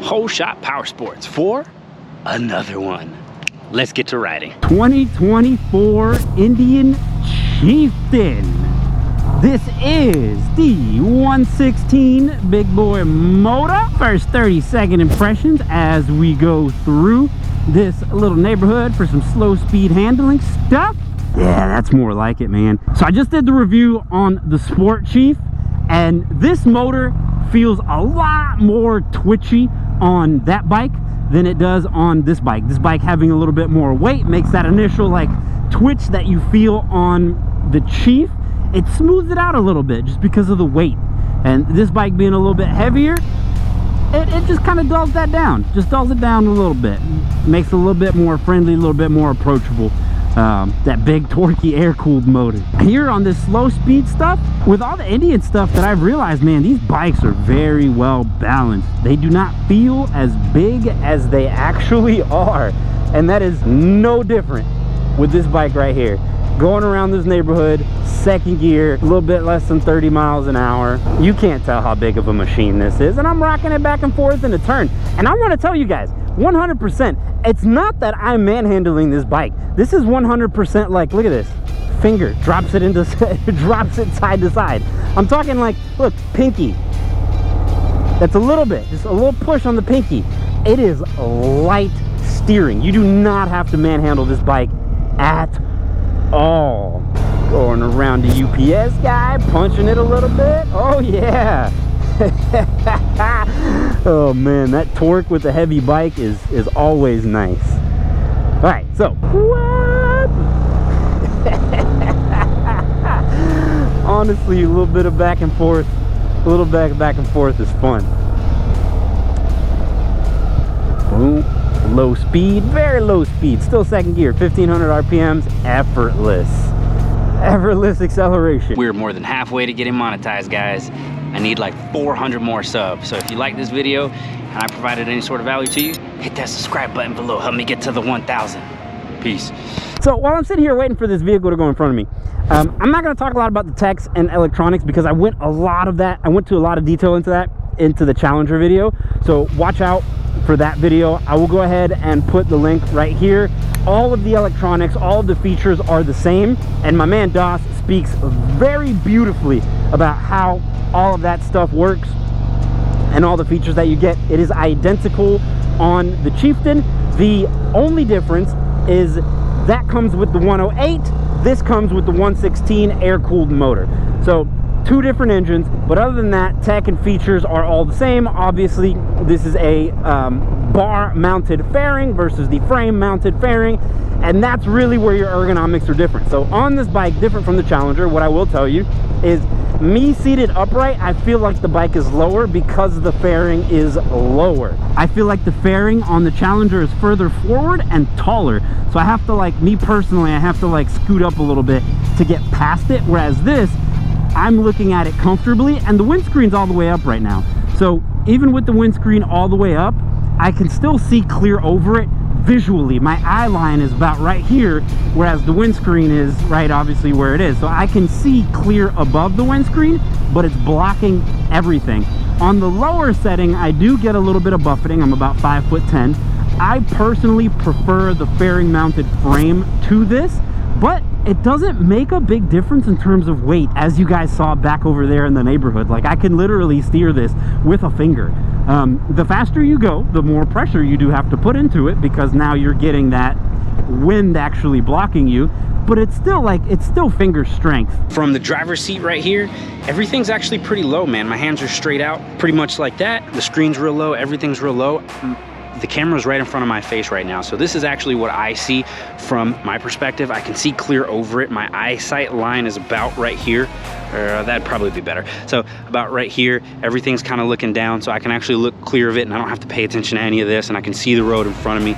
Whole Shot Power Sports for another one. Let's get to riding. 2024 Indian Chieftain. This is the 116 big boy motor. First 30-second impressions as we go through this little neighborhood for some slow speed handling stuff. Yeah, that's more like it, man. So I just did the review on the Sport Chief, and this motor feels a lot more twitchy on that bike than it does on this bike. This bike having a little bit more weight makes that initial like twitch that you feel on the Chief, it smooths it out a little bit just because of the weight. And this bike being a little bit heavier, it just kind of dulls that down. Just dulls it down a little bit. Makes it a little bit more friendly, a little bit more approachable. That big torquey air-cooled motor. Here on this slow speed stuff, with all the Indian stuff that I've realized, man, these bikes are very well balanced. They do not feel as big as they actually are. And that is no different with this bike right here. Going around this neighborhood, second gear, a little bit less than 30 miles an hour. You can't tell how big of a machine this is. And I'm rocking it back and forth in a turn. And I want to tell you guys, 100%, it's not that I'm manhandling this bike. This is 100% like, look at this. Finger, drops it into, drops it side to side. I'm talking like, look, pinky. That's a little bit, just a little push on the pinky. It is light steering. You do not have to manhandle this bike at all. Going around the UPS guy, punching it a little bit. Oh yeah. Oh man, that torque with a heavy bike is always nice. All right, so what? Honestly, a little bit of back and forth, a little back and forth is fun. Boom. Low speed, very low speed, still second gear, 1500 RPMs, effortless acceleration. We're more than halfway to getting monetized, guys. I need like 400 more subs. So if you like this video and I provided any sort of value to you, hit that subscribe button below. Help me get to the 1,000. Peace. So while I'm sitting here waiting for this vehicle to go in front of me, I'm not going to talk a lot about the techs and electronics because I went to a lot of detail into that into the Challenger video. So watch out for that video. I will go ahead and put the link right here. All of the electronics, all of the features are the same, and my man Doss speaks very beautifully about how all of that stuff works and all the features that you get. It is identical on the Chieftain. The only difference is that comes with the 108, this comes with the 116 air-cooled motor. So two different engines, but other than that, tech and features are all the same. Obviously, this is a bar-mounted fairing versus the frame-mounted fairing, and that's really where your ergonomics are different. So on this bike, different from the Challenger, what I will tell you is me seated upright, I feel like the bike is lower because the fairing is lower. I feel like the fairing on the Challenger is further forward and taller. So I have to, like, me personally, I have to like scoot up a little bit to get past it, whereas this, I'm looking at it comfortably, and the windscreen's all the way up right now. So even with the windscreen all the way up, I can still see clear over it visually. My eye line is about right here, whereas the windscreen is right obviously where it is. So I can see clear above the windscreen, but it's blocking everything. On the lower setting, I do get a little bit of buffeting. I'm about 5'10". I personally prefer the fairing mounted frame to this, but it doesn't make a big difference in terms of weight, as you guys saw back over there in the neighborhood. Like, I can literally steer this with a finger. The faster you go, the more pressure you do have to put into it, because now you're getting that wind actually blocking you, but it's still like, it's still finger strength. From the driver's seat right here, everything's actually pretty low, man. My hands are straight out, pretty much like that. The screen's real low, everything's real low. The camera's right in front of my face right now, so this is actually what I see from my perspective. I can see clear over it. My eyesight line is about right here. That'd probably be better. So about right here, everything's kind of looking down, so I can actually look clear of it, and I don't have to pay attention to any of this, and I can see the road in front of me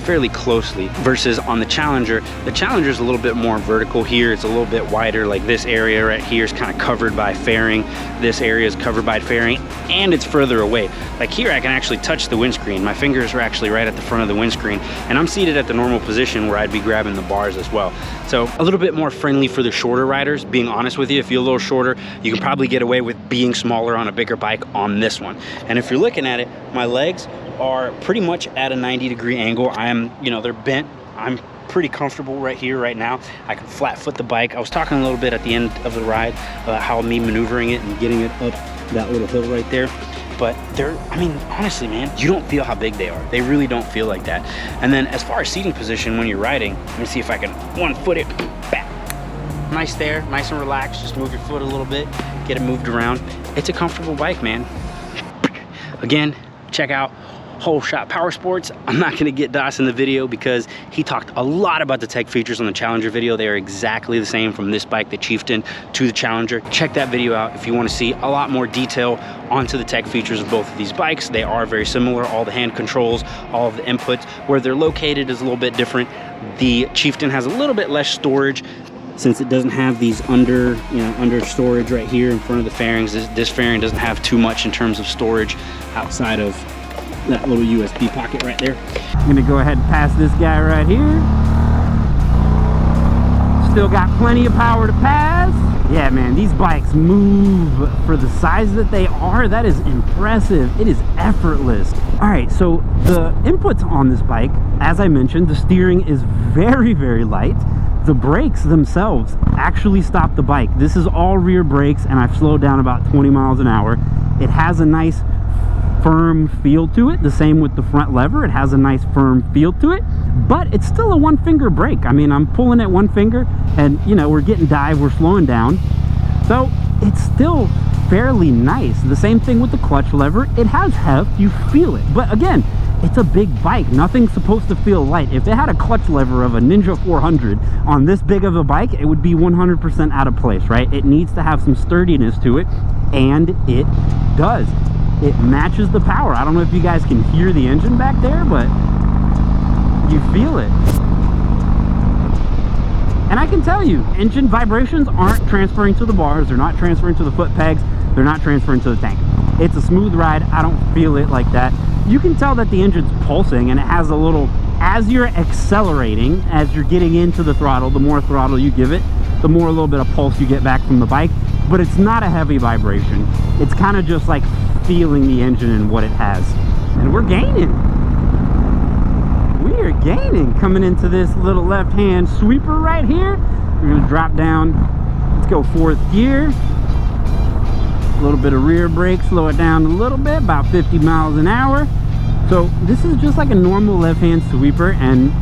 fairly closely. Versus on the Challenger is a little bit more vertical here. It's a little bit wider. Like this area right here is kind of covered by fairing. This area is covered by fairing, and it's further away. Like here, I can actually touch the windscreen. My fingers are actually right at the front of the windscreen, and I'm seated at the normal position where I'd be grabbing the bars as well. So a little bit more friendly for the shorter riders. Being honest with you, if you're a little shorter, you can probably get away with being smaller on a bigger bike on this one. And if you're looking at it, my legs are pretty much at a 90-degree angle. They're bent. I'm pretty comfortable right here, right now. I can flat foot the bike. I was talking a little bit at the end of the ride about how me maneuvering it and getting it up that little hill right there. But honestly, man, you don't feel how big they are. They really don't feel like that. And then as far as seating position when you're riding, let me see if I can one foot it back. Nice there, nice and relaxed. Just move your foot a little bit, get it moved around. It's a comfortable bike, man. Again, check out Whole Shot Power Sports. I'm not gonna get Das in the video because he talked a lot about the tech features on the Challenger video. They are exactly the same from this bike, the Chieftain, to the Challenger. Check that video out if you want to see a lot more detail onto the tech features of both of these bikes. They are very similar. All the hand controls, all of the inputs. Where they're located is a little bit different. The Chieftain has a little bit less storage since it doesn't have these under storage right here in front of the fairings. This fairing doesn't have too much in terms of storage outside of that little USB pocket right there. I'm gonna go ahead and pass this guy right here. Still got plenty of power to pass. Yeah, man, these bikes move for the size that they are. That is impressive. It is effortless. All right, so the inputs on this bike, as I mentioned, the steering is very, very light. The brakes themselves actually stop the bike. This is all rear brakes, and I've slowed down about 20 miles an hour. It has a nice firm feel to it. The same with the front lever. It has a nice firm feel to it, but it's still a one-finger brake. I mean, I'm pulling at one finger, and we're getting dive, we're slowing down, so it's still fairly nice. The same thing with the clutch lever. It has heft, you feel it, but again, it's a big bike. Nothing's supposed to feel light. If it had a clutch lever of a Ninja 400 on this big of a bike, it would be 100% out of place, right? It needs to have some sturdiness to it, and it does. It matches the power. I don't know if you guys can hear the engine back there, but you feel it. And I can tell you, engine vibrations aren't transferring to the bars. They're not transferring to the foot pegs. They're not transferring to the tank. It's a smooth ride. I don't feel it like that. You can tell that the engine's pulsing, and it has a little, as you're accelerating, as you're getting into the throttle, the more throttle you give it, the more a little bit of pulse you get back from the bike. But it's not a heavy vibration. It's kind of just like feeling the engine and what it has. And we're gaining. We are gaining coming into this little left-hand sweeper right here. We're gonna drop down. Let's go 4th gear. A little bit of rear brake, slow it down a little bit, about 50 miles an hour. So this is just like a normal left-hand sweeper, and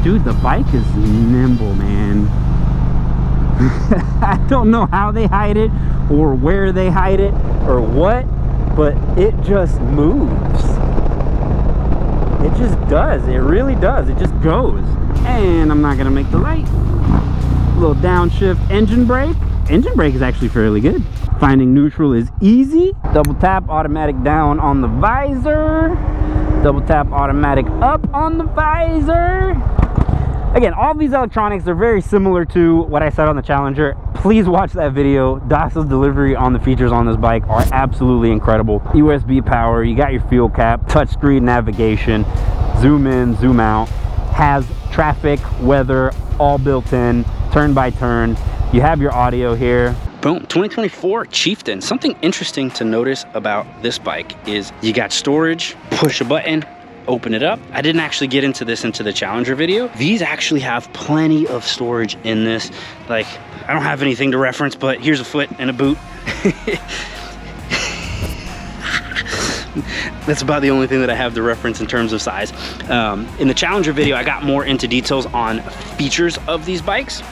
dude, the bike is nimble, man. I don't know how they hide it or where they hide it or what, but it just moves. It just does. It really does. It just goes. And I'm not gonna make the light. A little downshift engine brake. Engine brake is actually fairly good. Finding neutral is easy. Double tap automatic down on the visor. Double tap automatic up on the visor. Again, all these electronics are very similar to what I said on the Challenger. Please watch that video. Das's delivery on the features on this bike are absolutely incredible. USB power, you got your fuel cap, touchscreen navigation, zoom in, zoom out, has traffic, weather, all built in, turn by turn. You have your audio here. Boom, 2024 Chieftain. Something interesting to notice about this bike is you got storage, push a button, open it up. I didn't actually get into this into the Challenger video. These actually have plenty of storage in this. Like, I don't have anything to reference, but here's a foot and a boot. That's about the only thing that I have to reference in terms of size. In the Challenger video, I got more into details on features of these bikes.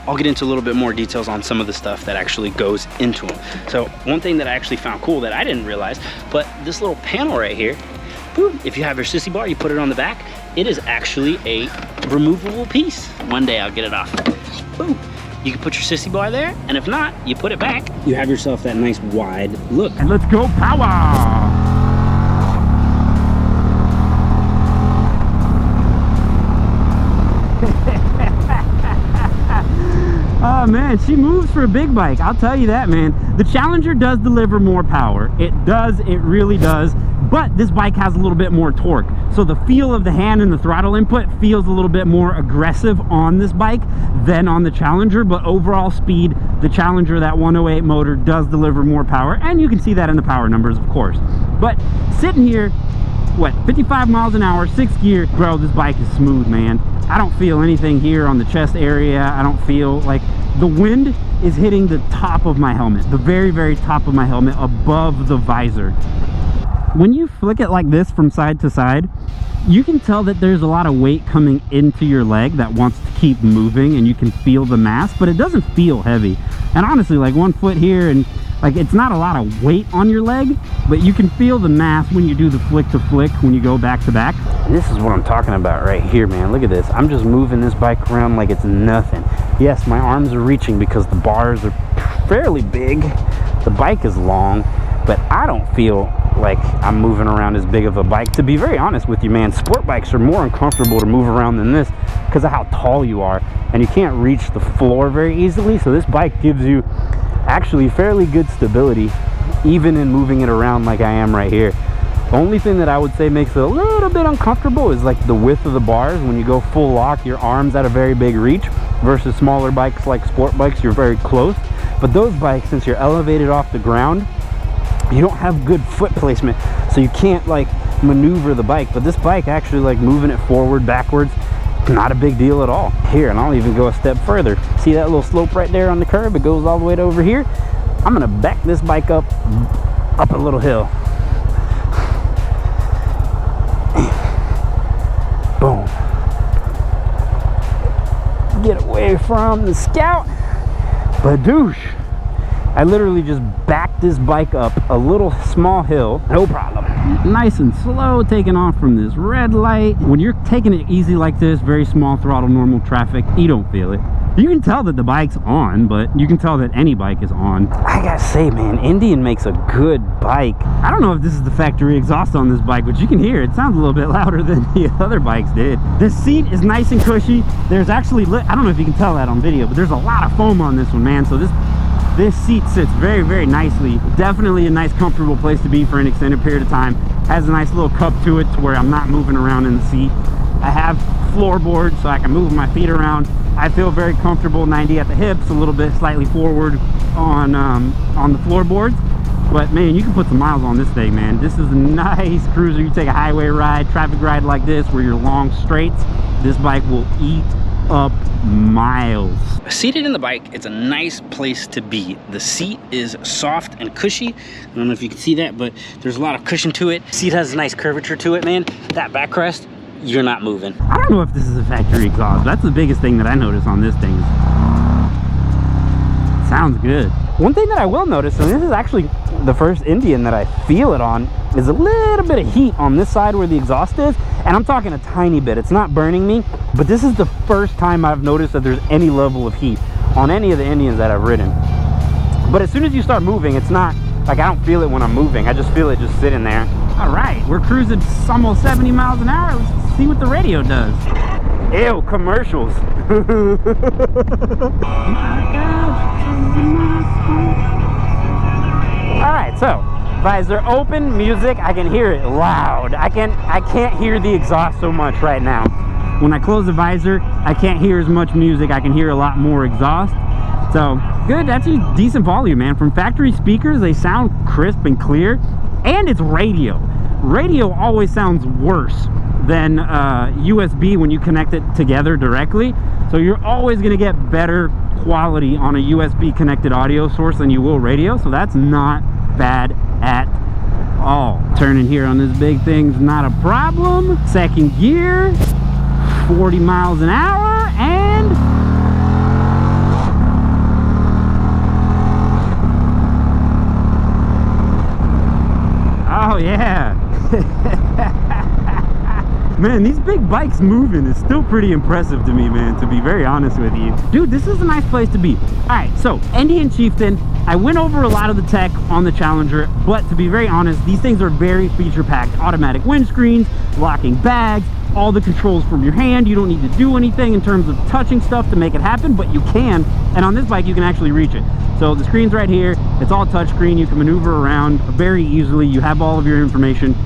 I'll get into a little bit more details on some of the stuff that actually goes into them. So one thing that I actually found cool that I didn't realize, but this little panel right here, boom, if you have your sissy bar, you put it on the back, it is actually a removable piece. One day I'll get it off. Boom. You can put your sissy bar there, and if not, you put it back. You have yourself that nice wide look. And let's go power! Oh man, she moves for a big bike, I'll tell you that, man. The Challenger does deliver more power. It does, it really does. but this bike has a little bit more torque. So the feel of the hand and the throttle input feels a little bit more aggressive on this bike than on the Challenger, but overall speed, the Challenger, that 108 motor, does deliver more power, and you can see that in the power numbers, of course. But sitting here, what, 55 miles an hour, 6th gear, bro, this bike is smooth, man. I don't feel anything here on the chest area. I don't feel like the wind is hitting the top of my helmet, the very, very top of my helmet, above the visor. When you flick it like this from side to side, you can tell that there's a lot of weight coming into your leg that wants to keep moving, and you can feel the mass, but it doesn't feel heavy. And honestly, like 1 foot here, and like it's not a lot of weight on your leg, but you can feel the mass when you do the flick to flick, when you go back to back. This is what I'm talking about right here, man. Look at this. I'm just moving this bike around like it's nothing. Yes, my arms are reaching because the bars are fairly big. The bike is long, but I don't feel like I'm moving around as big of a bike. To be very honest with you, man, sport bikes are more uncomfortable to move around than this because of how tall you are, and you can't reach the floor very easily. So this bike gives you actually fairly good stability, even in moving it around like I am right here. The only thing that I would say makes it a little bit uncomfortable is like the width of the bars. When you go full lock, your arm's at a very big reach, versus smaller bikes like sport bikes, you're very close. But those bikes, since you're elevated off the ground, you don't have good foot placement, so you can't like maneuver the bike. But this bike, actually, like moving it forward, backwards, not a big deal at all. Here, and I'll even go a step further. See that little slope right there on the curb? It goes all the way to over here. I'm gonna back this bike up a little hill. Boom. Get away from the Scout. Badoosh. I literally just backed this bike up a little small hill, no problem. Nice and slow, taking off from this red light. When you're taking it easy like this, very small throttle, normal traffic, you don't feel it. You can tell that the bike's on, but you can tell that any bike is on. I gotta say, man, Indian makes a good bike. I don't know if this is the factory exhaust on this bike, but you can hear it. It sounds a little bit louder than the other bikes did. The seat is nice and cushy. There's actually, I don't know if you can tell that on video, but there's a lot of foam on this one, man. So this seat sits very, very nicely. Definitely a nice, comfortable place to be for an extended period of time. Has a nice little cup to it to where I'm not moving around in the seat. I have floorboards so I can move my feet around. I feel very comfortable, 90 at the hips, a little bit slightly forward on the floorboards. But man, you can put some miles on this thing, man. This is a nice cruiser. You take a highway ride, traffic ride like this, where you're long straights, this bike will eat up miles. Seated in the bike, it's a nice place to be. The seat is soft and cushy. I don't know if you can see that, but there's a lot of cushion to it. Seat has a nice curvature to it, man. That backrest, you're not moving. I don't know if this is a factory exhaust. That's the biggest thing that I notice on this thing. Sounds good. One thing that I will notice, and this is actually the first Indian that I feel it on, is a little bit of heat on this side where the exhaust is. And I'm talking a tiny bit. It's not burning me, but this is the first time I've noticed that there's any level of heat on any of the Indians that I've ridden. But as soon as you start moving, it's not like I don't feel it when I'm moving. I just feel it just sitting there. All right, we're cruising almost 70 miles an hour. Let's see what the radio does. Ew, commercials. Oh my gosh. All right, so visor open, music, I can hear it loud. I can't hear the exhaust so much right now. When I close the visor, I can't hear as much music. I can hear a lot more exhaust. So good, that's a decent volume, man. From factory speakers, they sound crisp and clear, and it's radio. Radio always sounds worse than USB when you connect it together directly. So you're always gonna get better quality on a USB connected audio source than you will radio. So that's not bad at all. Turning here on this big thing's not a problem. Second gear, 40 miles an hour, and oh yeah. Man, these big bikes moving is still pretty impressive to me, man, to be very honest with you. Dude, this is a nice place to be. All right, so Indian Chieftain, I went over a lot of the tech on the Challenger, but to be very honest, these things are very feature-packed. Automatic windscreens, locking bags, all the controls from your hand. You don't need to do anything in terms of touching stuff to make it happen, but you can. And on this bike, you can actually reach it. So the screen's right here. It's all touchscreen. You can maneuver around very easily. You have all of your information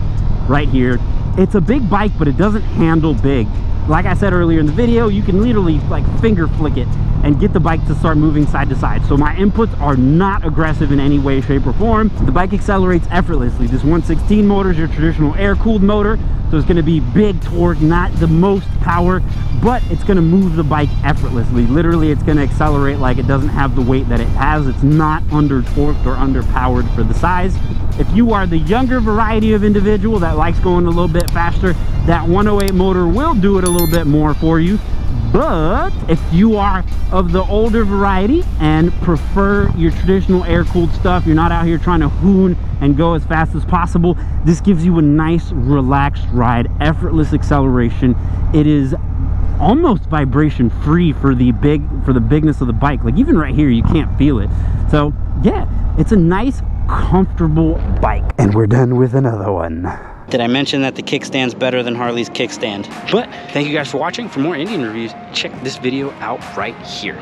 right here. It's a big bike, but it doesn't handle big. Like I said earlier in the video, you can literally like finger flick it and get the bike to start moving side to side. So my inputs are not aggressive in any way, shape, or form. The bike accelerates effortlessly. This 116 motor is your traditional air-cooled motor, so it's going to be big torque, not the most power, but it's going to move the bike effortlessly. Literally, it's going to accelerate like it doesn't have the weight that it has. It's not under-torqued or underpowered for the size. If you are the younger variety of individual that likes going a little bit faster, that 108 motor will do it a little bit more for you. But if you are of the older variety and prefer your traditional air-cooled stuff, you're not out here trying to hoon and go as fast as possible, this gives you a nice relaxed ride, effortless acceleration. It is almost vibration free for the bigness of the bike. Like even right here, you can't feel it. So yeah, it's a nice comfortable bike. And we're done with another one. Did I mention that the kickstand's better than Harley's kickstand? But thank you guys for watching. For more Indian reviews, check this video out right here.